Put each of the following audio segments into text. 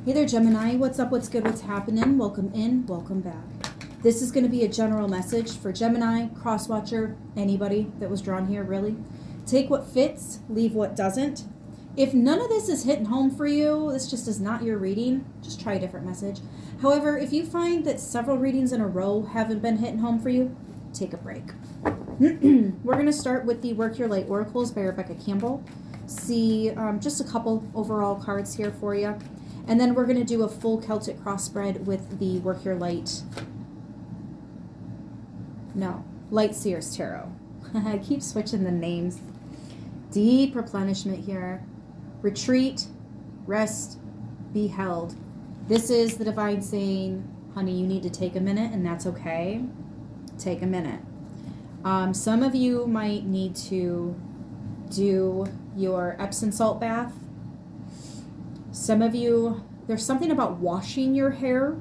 Hey there, Gemini. What's up? What's good? What's happening? Welcome in. Welcome back. This is going to be a general message for Gemini, crosswatcher, anybody that was drawn here, really. Take what fits, leave what doesn't. If none of this is hitting home for you, this just is not your reading, just try a different message. However, if you find that several readings in a row haven't been hitting home for you, take a break. We're going to start with the Work Your Light Oracles by Rebecca Campbell. See just a couple overall cards here for you. And then we're going to do a full Celtic cross spread with the Work Your Light. Light Seers Tarot. I keep switching the names. Deep replenishment here. Retreat, rest, be held. This is the divine saying, honey, you need to take a minute, and that's okay. Take a minute. Some of you might need to do your Epsom salt bath. Some of you, there's something about washing your hair.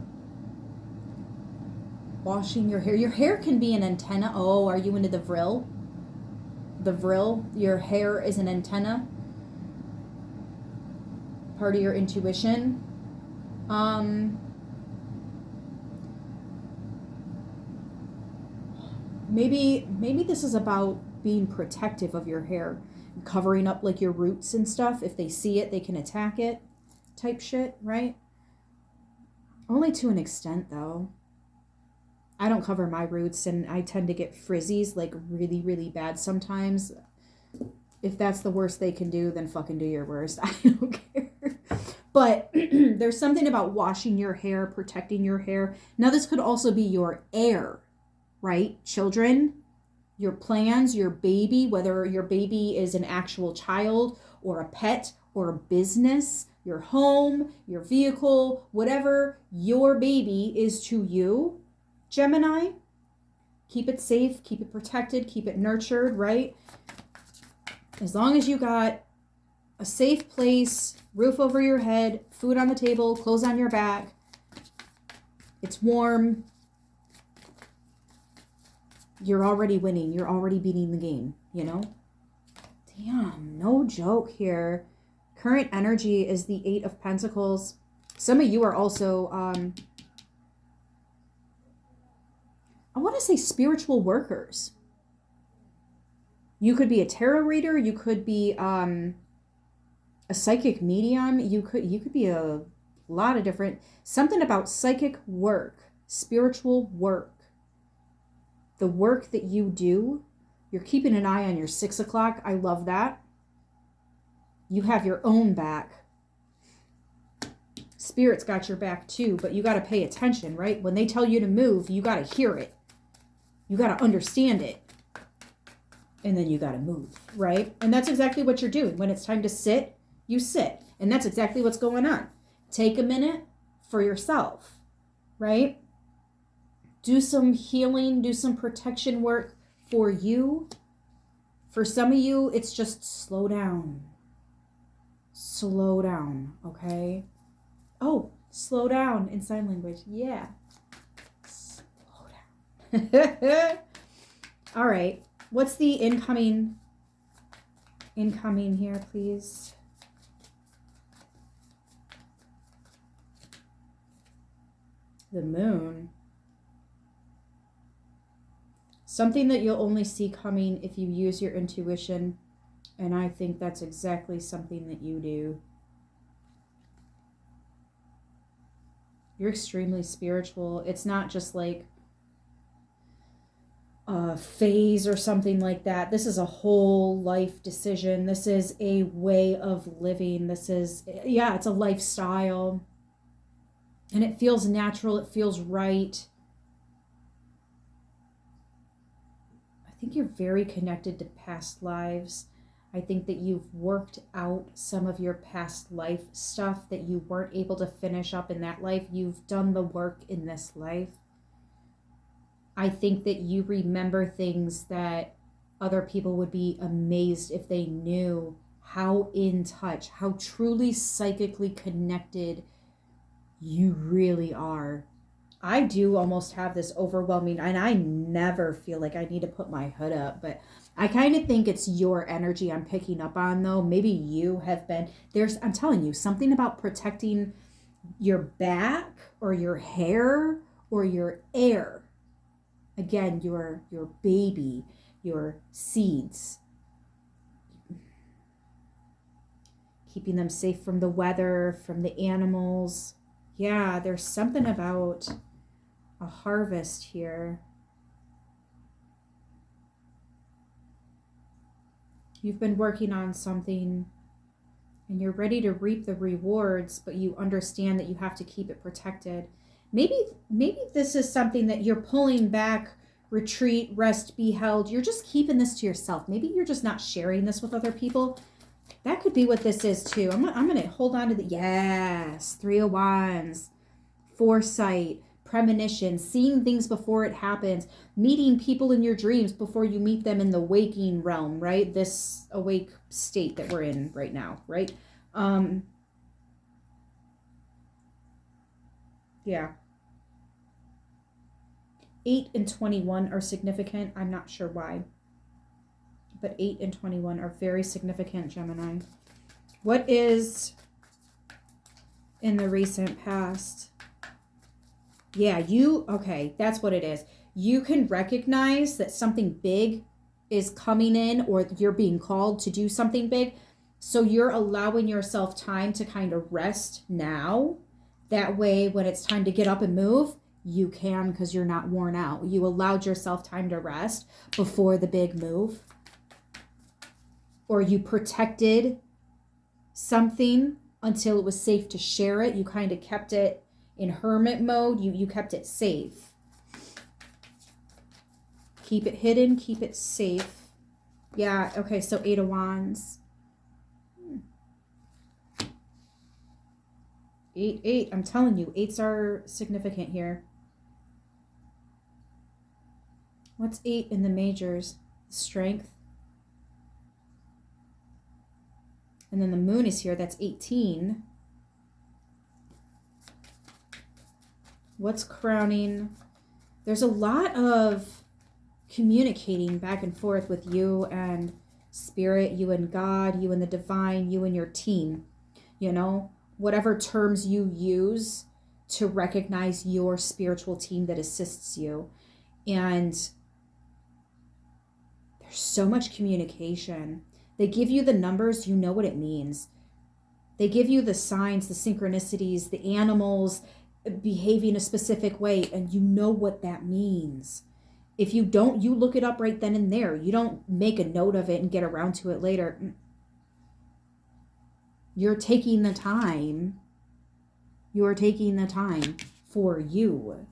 Washing your hair. Your hair can be an antenna. Oh, are you into the vril? The vril, your hair is an antenna. Part of your intuition. Maybe this is about being protective of your hair, covering up like your roots and stuff. If they see it, they can attack it. Type shit, right? Only to an extent, though. I don't cover my roots, and I tend to get frizzies like really, really bad sometimes. If that's the worst they can do, then fucking do your worst. I don't care. But there's something about washing your hair, protecting your hair. Now, this could also be your heir, right? Children, your plans, your baby, whether your baby is an actual child or a pet or a business, your home, your vehicle, whatever your baby is to you, Gemini, keep it safe, keep it protected, keep it nurtured, right? As long as you got a safe place, roof over your head, food on the table, clothes on your back, it's warm, you're already winning. You're already beating the game, you know? Damn, no joke here. Current energy is the Eight of Pentacles. Some of you are also, I want to say spiritual workers. You could be a tarot reader. You could be a psychic medium. You could be a lot of different, something about psychic work, spiritual work. The work that you do, you're keeping an eye on your 6 o'clock. I love that. You have your own back. Spirit's got your back too, but you got to pay attention, right? When they tell you to move, you got to hear it. You got to understand it. And then you got to move, right? And that's exactly what you're doing. When it's time to sit, you sit. And that's exactly what's going on. Take a minute for yourself, right? Do some healing, do some protection work for you. For some of you, it's just slow down. Slow down, okay? Oh, slow down in sign language. Yeah. Slow down. All right. What's the incoming here, please? The moon. Something that you'll only see coming if you use your intuition. And I think that's exactly something that you do. You're extremely spiritual. It's not just like a phase or something like that. This is a whole life decision. This is a way of living. This is, it's a lifestyle. And it feels natural. It feels right. I think you're very connected to past lives. I think that you've worked out some of your past life stuff that you weren't able to finish up in that life. You've done the work in this life. I think that you remember things that other people would be amazed if they knew how in touch, how truly psychically connected you really are. I do almost have this overwhelming, and I never feel like I need to put my hood up, but I kind of think it's your energy I'm picking up on, though. Maybe you have been, I'm telling you, something about protecting your back or your hair or your air. Again, your baby, your seeds. Keeping them safe from the weather, from the animals. Yeah, there's something about a harvest here. You've been working on something and you're ready to reap the rewards, but you understand that you have to keep it protected. Maybe this is something that you're pulling back, retreat, rest, be held. You're just keeping this to yourself. Maybe you're just not sharing this with other people. That could be what this is too. I'm going to hold on to the, yes, 3 of Wands, foresight, premonition, seeing things before it happens, meeting people in your dreams before you meet them in the waking realm, right? This awake state that we're in right now, right? Yeah. 8 and 21 are significant. I'm not sure why. But 8 and 21 are very significant, Gemini. What is in the recent past? Yeah, okay, that's what it is. You can recognize that something big is coming in or you're being called to do something big. So you're allowing yourself time to kind of rest now. That way, when it's time to get up and move, you can because you're not worn out. You allowed yourself time to rest before the big move. Or you protected something until it was safe to share it. You kind of kept it in hermit mode. You kept it safe. Keep it hidden, keep it safe. Yeah, okay, so 8 of Wands. 8. I'm telling you, 8s are significant here. What's 8 in the majors? Strength. And then the moon is here. That's 18. What's crowning? There's a lot of communicating back and forth with you and spirit, you and God, you and the divine, you and your team. You know, whatever terms you use to recognize your spiritual team that assists you. And there's so much communication. They give you the numbers, you know what it means. They give you the signs, the synchronicities, the animals behaving a specific way, and you know what that means. If you don't, you look it up right then and there. You don't make a note of it and get around to it later. You're taking the time. You're taking the time for you.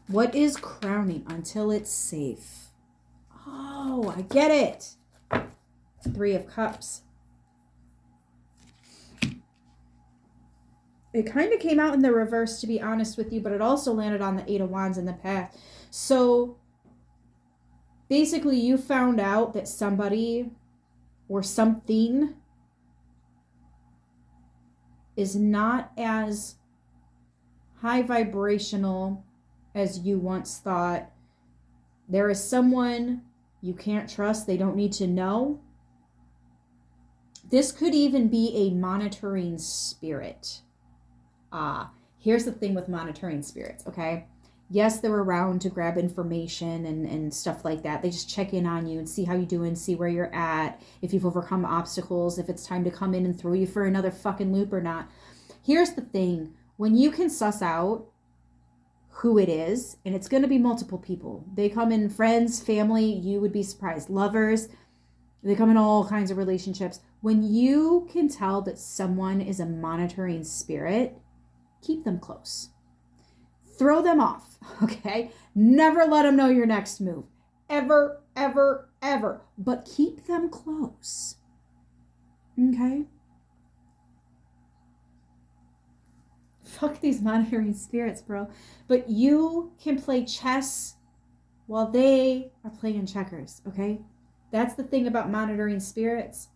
What is crowning until it's safe? Oh, I get it. 3 of Cups. It kind of came out in the reverse, to be honest with you, but it also landed on the 8 of Wands in the past. So basically you found out that somebody or something is not as high vibrational as you once thought. There is someone you can't trust. They don't need to know. This could even be a monitoring spirit. Here's the thing with monitoring spirits, okay? Yes, they're around to grab information and stuff like that. They just check in on you and see how you're doing, see where you're at, if you've overcome obstacles, if it's time to come in and throw you for another fucking loop or not. Here's the thing. When you can suss out who it is, and it's going to be multiple people. They come in friends, family, you would be surprised. Lovers, they come in all kinds of relationships. When you can tell that someone is a monitoring spirit, keep them close. Throw them off, okay? Never let them know your next move. Ever, ever, ever. But keep them close, okay? Fuck these monitoring spirits, bro. But you can play chess while they are playing checkers, okay? That's the thing about monitoring spirits.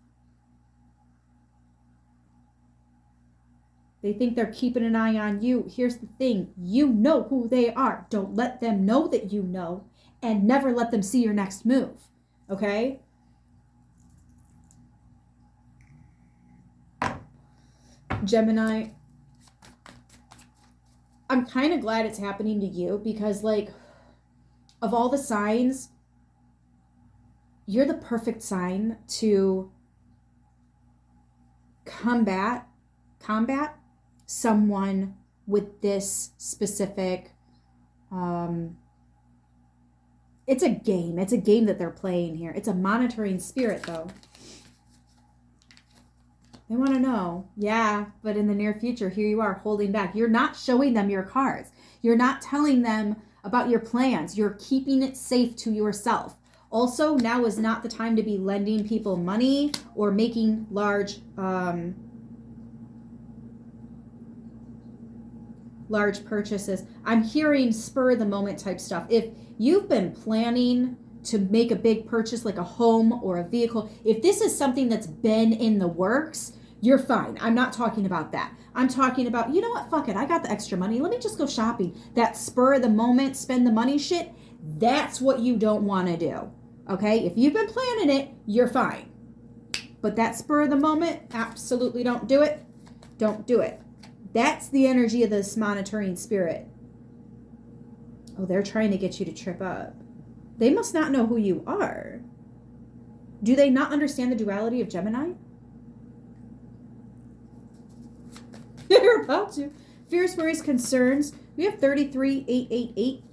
They think they're keeping an eye on you. Here's the thing. You know who they are. Don't let them know that you know, and never let them see your next move, okay? Gemini, I'm kind of glad it's happening to you because, like, of all the signs, you're the perfect sign to combat someone with this specific, it's a game. It's a game that they're playing here. It's a monitoring spirit, though. They want to know. Yeah, but in the near future, here you are holding back. You're not showing them your cards. You're not telling them about your plans. You're keeping it safe to yourself. Also, now is not the time to be lending people money or making large purchases. I'm hearing spur of the moment type stuff. If you've been planning to make a big purchase like a home or a vehicle, if this is something that's been in the works, you're fine. I'm not talking about that. I'm talking about, you know what, fuck it, I got the extra money. Let me just go shopping. That spur of the moment, spend the money shit, that's what you don't want to do. Okay? If you've been planning it, you're fine. But that spur of the moment, absolutely don't do it. Don't do it. That's the energy of this monitoring spirit. Oh, they're trying to get you to trip up. They must not know who you are. Do they not understand the duality of Gemini? They're about to. Fears, worries, concerns. We have 33888.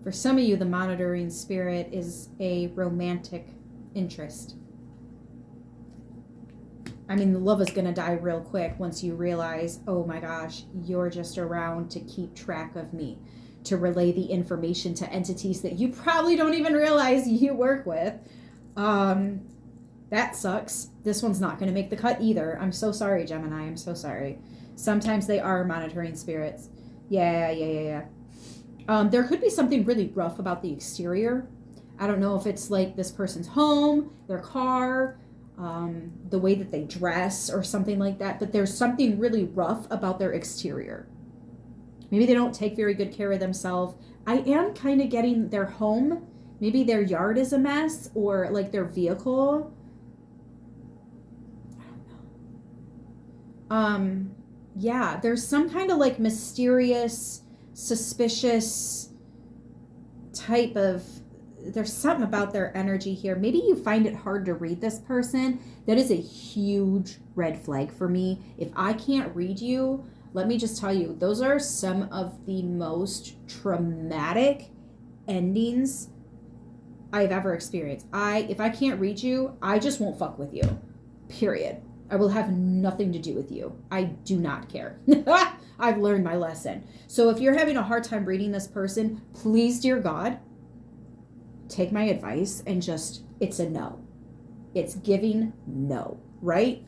For some of you, the monitoring spirit is a romantic interest. I mean, the love is going to die real quick once you realize, oh my gosh, you're just around to keep track of me, to relay the information to entities that you probably don't even realize you work with. That sucks. This one's not going to make the cut either. I'm so sorry, Gemini. I'm so sorry. Sometimes they are monitoring spirits. Yeah. There could be something really rough about the exterior. I don't know if it's like this person's home, their car, the way that they dress or something like that, but there's something really rough about their exterior. Maybe they don't take very good care of themselves. I am kind of getting their home. Maybe their yard is a mess, or like their vehicle. I don't know. Yeah, there's some kind of like mysterious, suspicious type of, there's something about their energy here. Maybe you find it hard to read this person. That is a huge red flag for me. If I can't read you, let me just tell you, those are some of the most traumatic endings I've ever experienced. If I can't read you, I just won't fuck with you. Period. I will have nothing to do with you. I do not care. I've learned my lesson. So if you're having a hard time reading this person, please, dear God, take my advice and just, it's a no. It's giving no, right?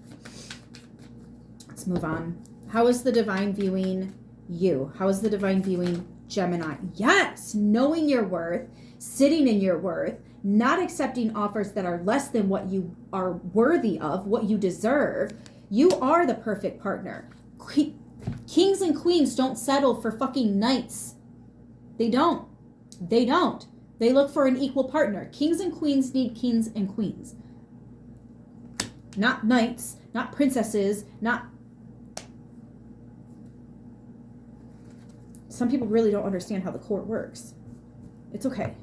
Let's move on. How is the divine viewing you? How is the divine viewing Gemini? Yes, knowing your worth, sitting in your worth, not accepting offers that are less than what you are worthy of, what you deserve. You are the perfect partner. Kings and queens don't settle for fucking knights. They don't. They look for an equal partner. Kings and queens need kings and queens. Not knights, not princesses, not... Some people really don't understand how the court works. It's okay.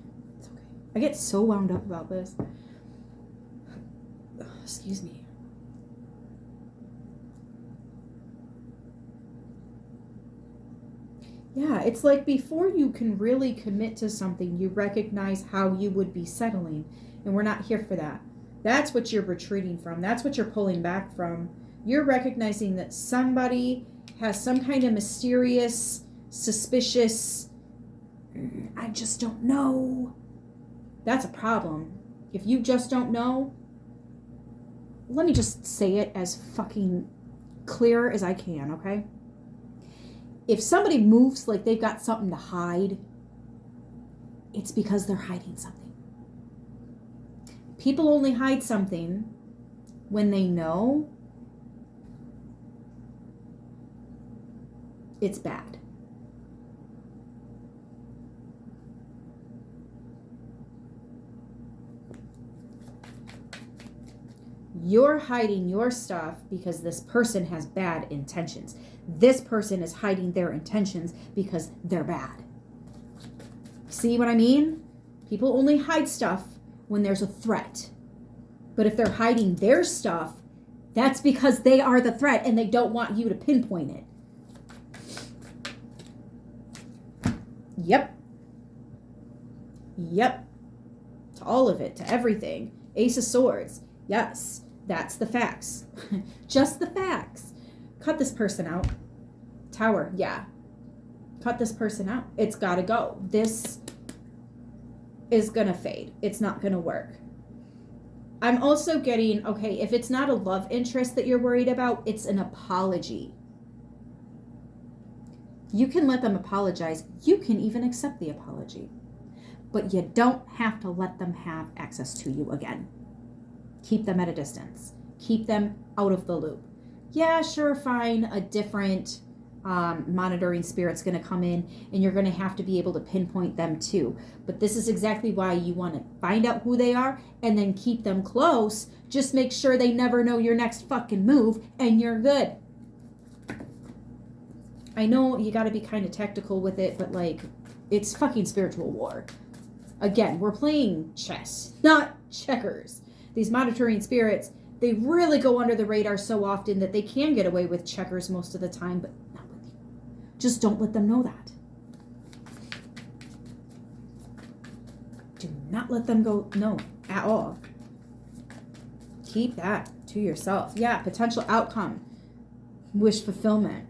I get so wound up about this. Excuse me. Yeah, it's like before you can really commit to something, you recognize how you would be settling. And we're not here for that. That's what you're retreating from. That's what you're pulling back from. You're recognizing that somebody has some kind of mysterious, suspicious, I just don't know. That's a problem. If you just don't know, let me just say it as fucking clear as I can, okay? If somebody moves like they've got something to hide, it's because they're hiding something. People only hide something when they know it's bad. You're hiding your stuff because this person has bad intentions. This person is hiding their intentions because they're bad. See what I mean? People only hide stuff when there's a threat. But if they're hiding their stuff, that's because they are the threat and they don't want you to pinpoint it. Yep. To all of it, to everything. Ace of Swords. Yes, that's the facts. Just the facts. Cut this person out. Tower, yeah. Cut this person out. It's gotta go. This is gonna fade. It's not gonna work. I'm also getting, okay, if it's not a love interest that you're worried about, it's an apology. You can let them apologize. You can even accept the apology. But you don't have to let them have access to you again. Keep them at a distance. Keep them out of the loop. Yeah, sure, fine. A different monitoring spirit's going to come in and you're going to have to be able to pinpoint them too. But this is exactly why you want to find out who they are and then keep them close. Just make sure they never know your next fucking move and you're good. I know you got to be kind of tactical with it, but like, it's fucking spiritual war. Again, we're playing chess, not checkers. These monitoring spirits, they really go under the radar so often that they can get away with checkers most of the time, but not with you. Just don't let them know that. Do not let them go know at all. Keep that to yourself. Yeah, potential outcome. Wish fulfillment.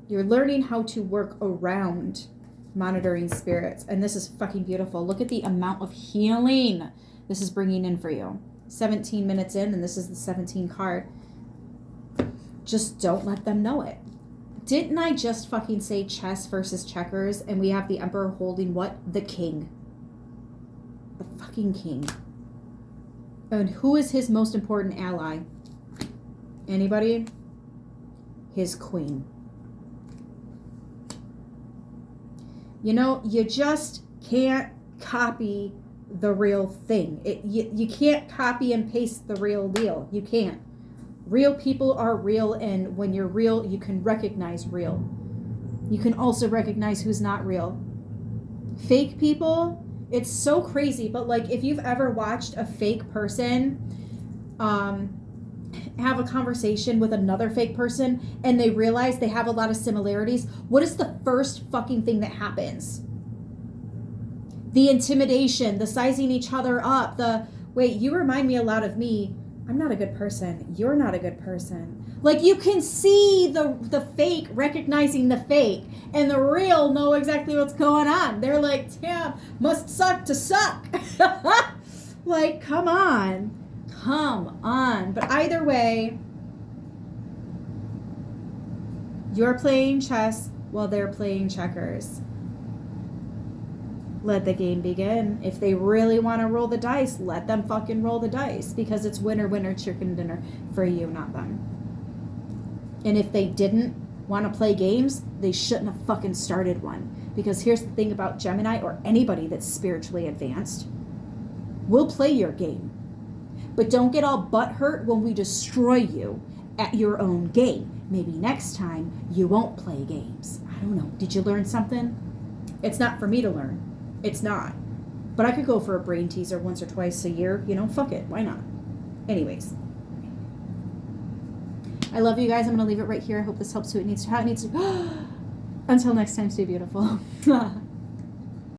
You're learning how to work around monitoring spirits. And this is fucking beautiful. Look at the amount of healing this is bringing in for you. 17 minutes in, and this is the 17 card. Just don't let them know it. Didn't I just fucking say chess versus checkers? And we have the Emperor holding what? The king. The fucking king. And who is his most important ally? Anybody? His queen. You know, you just can't copy the real thing. You can't copy and paste the real deal. You can't. Real people are real, and when you're real, you can recognize real. You can also recognize who's not real. Fake people, it's so crazy, but like if you've ever watched a fake person have a conversation with another fake person and they realize they have a lot of similarities, what is the first fucking thing that happens? The intimidation, the sizing each other up, wait, you remind me a lot of me. I'm not a good person. You're not a good person. Like you can see the fake recognizing the fake and the real know exactly what's going on. They're like, damn, must suck to suck. Like, come on. Come on. But either way, you're playing chess while they're playing checkers. Let the game begin. If they really want to roll the dice, let them fucking roll the dice, because it's winner, winner, chicken dinner for you, not them. And if they didn't want to play games, they shouldn't have fucking started one. Because here's the thing about Gemini or anybody that's spiritually advanced. We'll play your game. But don't get all butthurt when we destroy you at your own game. Maybe next time you won't play games. I don't know. Did you learn something? It's not for me to learn. It's not. But I could go for a brain teaser once or twice a year. You know, fuck it. Why not? Anyways. I love you guys. I'm going to leave it right here. I hope this helps who it needs to. How it needs to. Until next time, stay beautiful.